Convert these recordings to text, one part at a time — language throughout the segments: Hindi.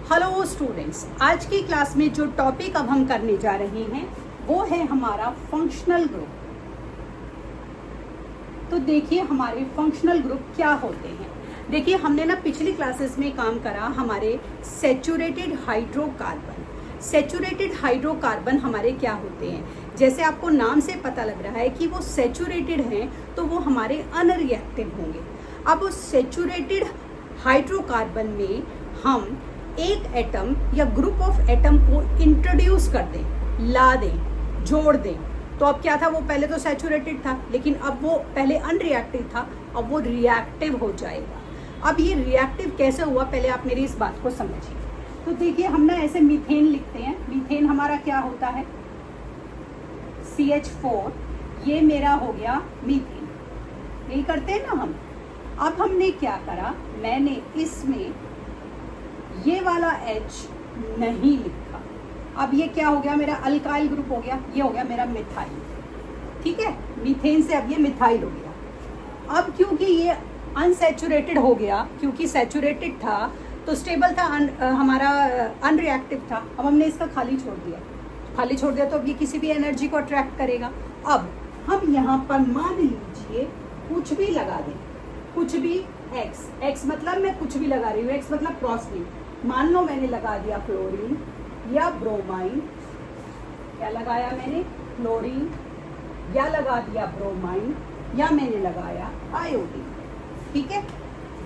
हेलो स्टूडेंट्स, आज की क्लास में जो टॉपिक अब हम करने जा रहे हैं वो है हमारा फंक्शनल ग्रुप। तो देखिए हमारे फंक्शनल ग्रुप क्या होते हैं। देखिए हमने ना पिछली क्लासेस में काम करा हमारे सैचुरेटेड हाइड्रोकार्बन। सैचुरेटेड हाइड्रोकार्बन हमारे क्या होते हैं, जैसे आपको नाम से पता लग रहा है कि वो सैचुरेटेड हैं तो वो हमारे अनरिएक्टिव होंगे। अब उस सैचुरेटेड हाइड्रोकार्बन में हम एक एटम या ग्रुप ऑफ एटम को इंट्रोड्यूस कर दें, ला दें, जोड़ दें। तो अब क्या था, वो पहले तो सैचुरेटेड था लेकिन अब वो पहले अनरिएक्टिव था, अब वो रिएक्टिव हो जाएगा। अब ये रिएक्टिव कैसे हुआ, पहले आप मेरी इस बात को समझिए। तो देखिए हम ना ऐसे मीथेन लिखते हैं। मीथेन हमारा क्या होता है, CH4, ये मेरा हो गया मीथेन। यही करते हैं ना हम। अब हमने क्या करा, मैंने इसमें ये वाला H नहीं लिखा। अब ये क्या हो गया, मेरा अल्काइल ग्रुप हो गया, ये हो गया मेरा मिथाइल। ठीक है, मीथेन से अब ये मिथाइल हो गया। अब क्योंकि ये अनसैचुरेटेड हो गया, क्योंकि सैचुरेटेड था तो स्टेबल था, हमारा अनरिएक्टिव था। अब हमने इसका खाली छोड़ दिया तो अब ये किसी भी एनर्जी को अट्रैक्ट करेगा। अब हम यहाँ पर मान लीजिए कुछ भी लगा दें, कुछ भी x मतलब मैं कुछ भी लगा रही हूँ, x मतलब क्रॉस लिंक। मान लो मैंने लगा दिया क्लोरीन या ब्रोमाइन, क्या लगाया मैंने, क्लोरीन, या लगा दिया ब्रोमाइन, या मैंने लगाया आयोडीन। ठीक है,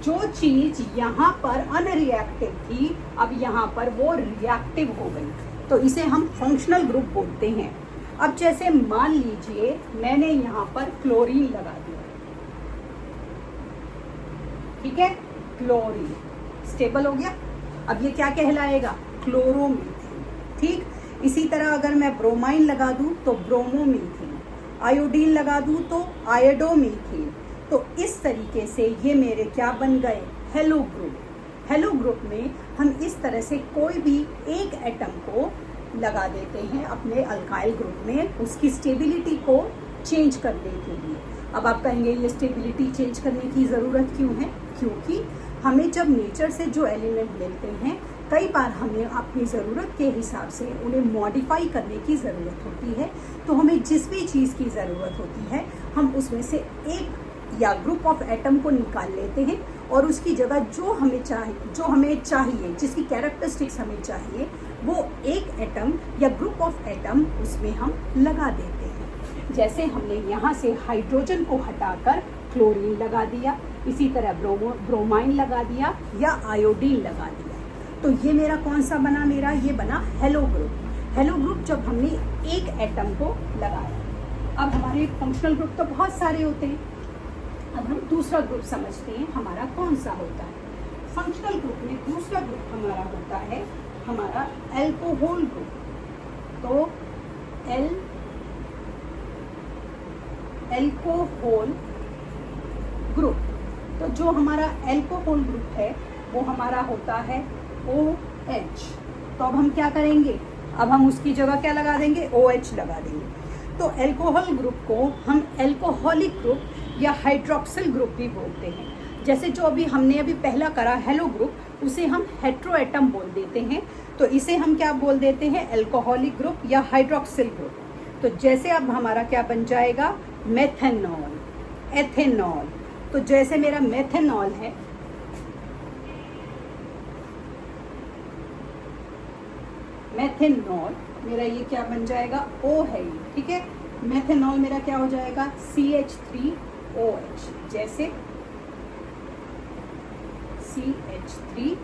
जो चीज यहाँ पर अनरिएक्टिव थी अब यहाँ पर वो रिएक्टिव हो गई, तो इसे हम फंक्शनल ग्रुप बोलते हैं। अब जैसे मान लीजिए मैंने यहाँ पर क्लोरीन लगा दिया, ठीक है, क्लोरीन स्टेबल हो गया। अब ये क्या कहलाएगा, क्लोरोमीथेन। ठीक, इसी तरह अगर मैं ब्रोमाइन लगा दूं तो ब्रोमोमीथेन, आयोडीन लगा दूं तो आयोडोमीथेन। तो इस तरीके से ये मेरे क्या बन गए, हेलो ग्रुप। हेलो ग्रुप में हम इस तरह से कोई भी एक एटम को लगा देते हैं अपने अल्काइल ग्रुप में, उसकी स्टेबिलिटी को चेंज करने के लिए। अब आप कहेंगे ये स्टेबिलिटी चेंज करने की ज़रूरत क्यों है, क्योंकि हमें जब नेचर से जो एलिमेंट मिलते हैं कई बार हमें अपनी ज़रूरत के हिसाब से उन्हें मॉडिफाई करने की ज़रूरत होती है। तो हमें जिस भी चीज़ की ज़रूरत होती है हम उसमें से एक या ग्रुप ऑफ एटम को निकाल लेते हैं और उसकी जगह जो हमें चाहिए, जिसकी कैरेक्टरिस्टिक्स हमें चाहिए, वो एक एटम या ग्रुप ऑफ एटम उसमें हम लगा देते हैं। जैसे हमने यहाँ से हाइड्रोजन को हटाकर क्लोरीन लगा दिया, इसी तरह ब्रोमाइन लगा दिया या आयोडीन लगा दिया। तो ये मेरा कौन सा बना, मेरा ये बना हेलो ग्रुप। हेलो ग्रुप जब हमने एक एटम को लगाया। अब हमारे फंक्शनल ग्रुप तो बहुत सारे होते हैं, अब हम दूसरा ग्रुप समझते हैं हमारा कौन सा होता है। फंक्शनल ग्रुप में दूसरा ग्रुप हमारा होता है हमारा एल्कोहल ग्रुप। तो एल्कोहल ग्रुप, तो जो हमारा एल्कोहल ग्रुप है वो हमारा होता है OH। तो अब हम क्या करेंगे, अब हम उसकी जगह क्या लगा देंगे, OH लगा देंगे। तो एल्कोहल ग्रुप को हम एल्कोहलिक ग्रुप या हाइड्रोक्सिल ग्रुप भी बोलते हैं। जैसे जो हमने अभी पहला करा हेलो ग्रुप, उसे हम हेट्रोएटम बोल देते हैं, तो इसे हम क्या बोल देते हैं, एल्कोहलिक ग्रुप या हाइड्रोक्सिल ग्रुप। तो जैसे अब हमारा क्या बन जाएगा, मेथेनॉल, एथेनॉल। तो जैसे मेरा मेथेनॉल है, मेथेनॉल मेरा ये क्या बन जाएगा, O है ये, ठीक है। मेथेनॉल मेरा क्या हो जाएगा, CH3OH, जैसे CH3OH,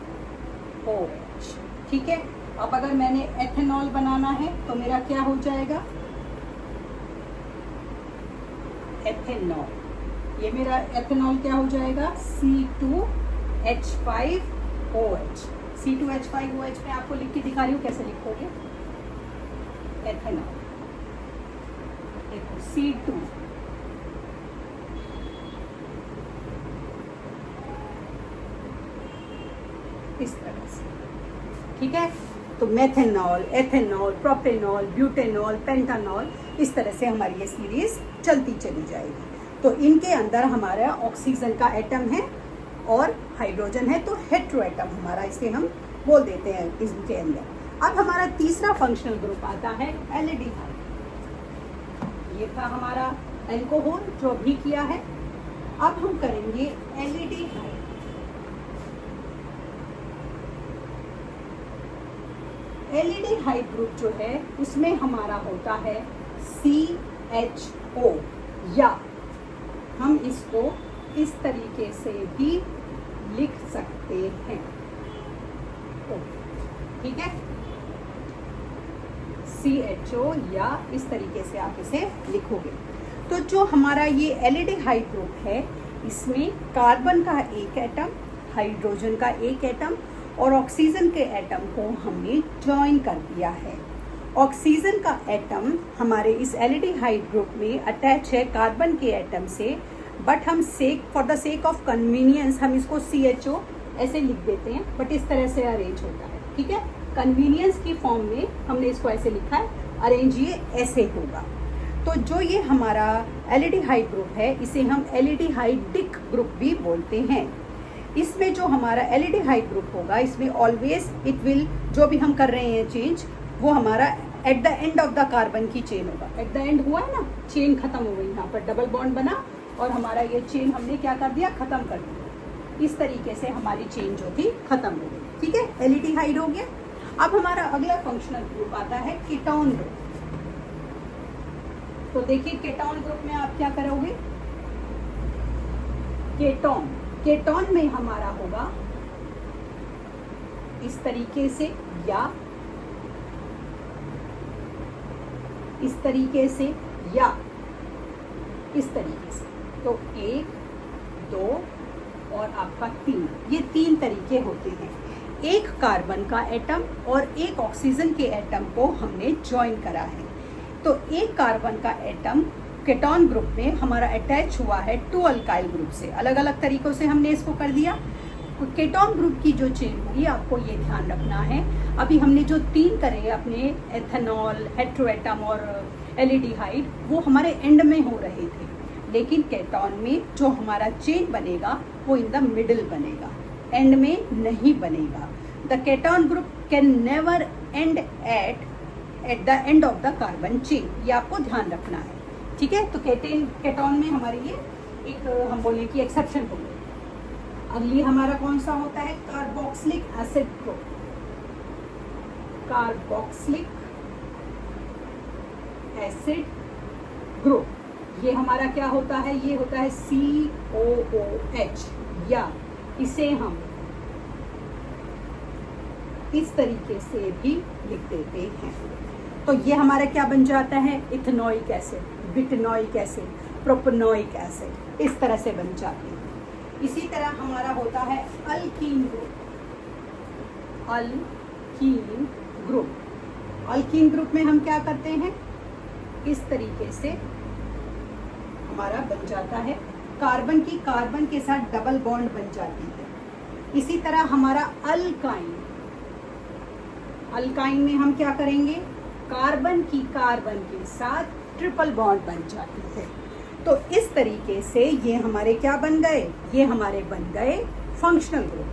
ठीक है। अब अगर मैंने एथेनॉल बनाना है तो मेरा क्या हो जाएगा, एथेनॉल, ये मेरा एथेनॉल क्या हो जाएगा, C2H5OH। C2H5OH में आपको लिख के दिखा रही हूँ कैसे लिखोगे, एथेनॉल, देखो C2, इस तरह से, ठीक है। तो मेथेनॉल, एथेनॉल, प्रोपेनॉल, ब्यूटेनॉल, पेंटानॉल, इस तरह से हमारी ये सीरीज चलती चली जाएगी। तो इनके अंदर हमारा ऑक्सीजन का एटम है और हाइड्रोजन है, तो हेट्रोएटम हमारा, इसे हम बोल देते हैं इसके अंदर। अब हमारा तीसरा फंक्शनल ग्रुप आता है एल्डिहाइड। ये था हमारा अल्कोहल जो अभी किया है। अब हम करेंगे एल्डिहाइड। एल्डिहाइड ग्रुप जो है उसमें हमारा होता है CHO, या हम इसको इस तरीके से भी लिख सकते हैं। ठीक है, CHO, या इस तरीके से आप इसे लिखोगे। तो जो हमारा ये एल्डिहाइड ग्रुप है इसमें कार्बन का एक एटम, हाइड्रोजन का एक एटम और ऑक्सीजन के एटम को हमने ज्वाइन कर दिया है। ऑक्सीजन का एटम हमारे इस एल्डिहाइड ग्रुप में अटैच है कार्बन के एटम से, बट हम for the sake of convenience हम इसको CHO ऐसे लिख देते हैं, बट इस तरह से अरेंज होता है। ठीक है, कन्वीनियंस की फॉर्म में हमने इसको ऐसे लिखा है, अरेंज ये ऐसे होगा। तो जो ये हमारा एल्डिहाइड ग्रुप है इसे हम एल्डिहाइडिक ग्रुप भी बोलते हैं। इसमें जो हमारा एल्डिहाइड ग्रुप होगा इसमें ऑलवेज इट विल, जो भी हम कर रहे हैं चेंज, वो हमारा at the end of the carbon की चेन होगा। एट द एंड हुआ है ना, चेन खत्म हो गई, यहाँ पर डबल बॉन्ड बना और हमारा ये चेन हमने क्या कर दिया, खत्म कर दिया। इस तरीके से हमारी चेन जो थी खत्म हो गई। ठीक है, एल्डिहाइड हो गया। अब हमारा अगला फंक्शनल ग्रुप आता है कीटोन ग्रुप। तो देखिए कीटोन ग्रुप में आप क्या करोगे, कीटोन में हमारा होगा इस तरीके से, या इस तरीके से, या इस तरीके से। तो 1, 2 और आपका 3, ये 3 तरीके होते हैं। एक कार्बन का एटम और एक ऑक्सीजन के एटम को हमने ज्वाइन करा है। तो एक कार्बन का एटम कीटोन ग्रुप में हमारा अटैच हुआ है 2 अल्काइल ग्रुप से। अलग अलग तरीकों से हमने इसको कर दिया। कीटोन ग्रुप की जो चेन होगी आपको ये ध्यान रखना है, अभी हमने जो 3 करे अपने एथेनॉल, हेट्रोएटम और एल्डिहाइड, वो हमारे एंड में हो रहे थे, लेकिन कीटोन में जो हमारा चेन बनेगा वो इन द मिडिल बनेगा, एंड में नहीं बनेगा। The ketone group can never and at the end of the carbon chain, ये आपको ध्यान रखना है। ठीक है, तो कीटोन में हमारी ये एक हम बोले कि एक्सेप्शन हो गई। अगली हमारा कौन सा होता है, carboxylic acid group. Carboxylic acid group, ये हमारा क्या होता है, ये होता है COOH, या इसे हम इस तरीके से भी लिख देते हैं। तो ये हमारा क्या बन जाता है, ethanoic acid, butanoic acid, propanoic acid, इस तरह से बन जाते हैं। इसी तरह हमारा होता है alkyne group. Alkyne group, alkyne group में हम क्या करते हैं, इस तरीके से हमारा बन जाता है, कार्बन की कार्बन के साथ डबल बॉन्ड बन जाती है। इसी तरह हमारा अल्काइन, अल्काइन में हम क्या करेंगे, कार्बन की कार्बन के साथ ट्रिपल बॉन्ड बन जाती है। तो इस तरीके से ये हमारे क्या बन गए, ये हमारे बन गए फंक्शनल ग्रुप।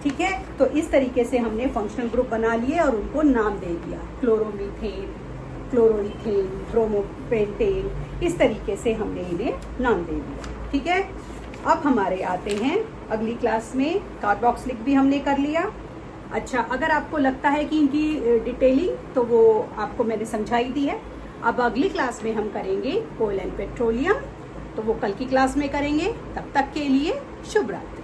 ठीक है, तो इस तरीके से हमने फंक्शनल ग्रुप बना लिए और उनको नाम दे दिया, क्लोरोमीथेन, क्लोरोइथेन, ब्रोमोपेंटेन, इस तरीके से हमने इन्हें नाम दे दिया। ठीक है, अब हमारे आते हैं अगली क्लास में, कार्बोक्सिलिक भी हमने कर लिया। अच्छा, अगर आपको लगता है कि इनकी डिटेलिंग तो वो आपको मैंने समझाई दी है। अब अगली क्लास में हम करेंगे कोल एंड पेट्रोलियम, तो वो कल की क्लास में करेंगे। तब तक के लिए शुभ रात्रि।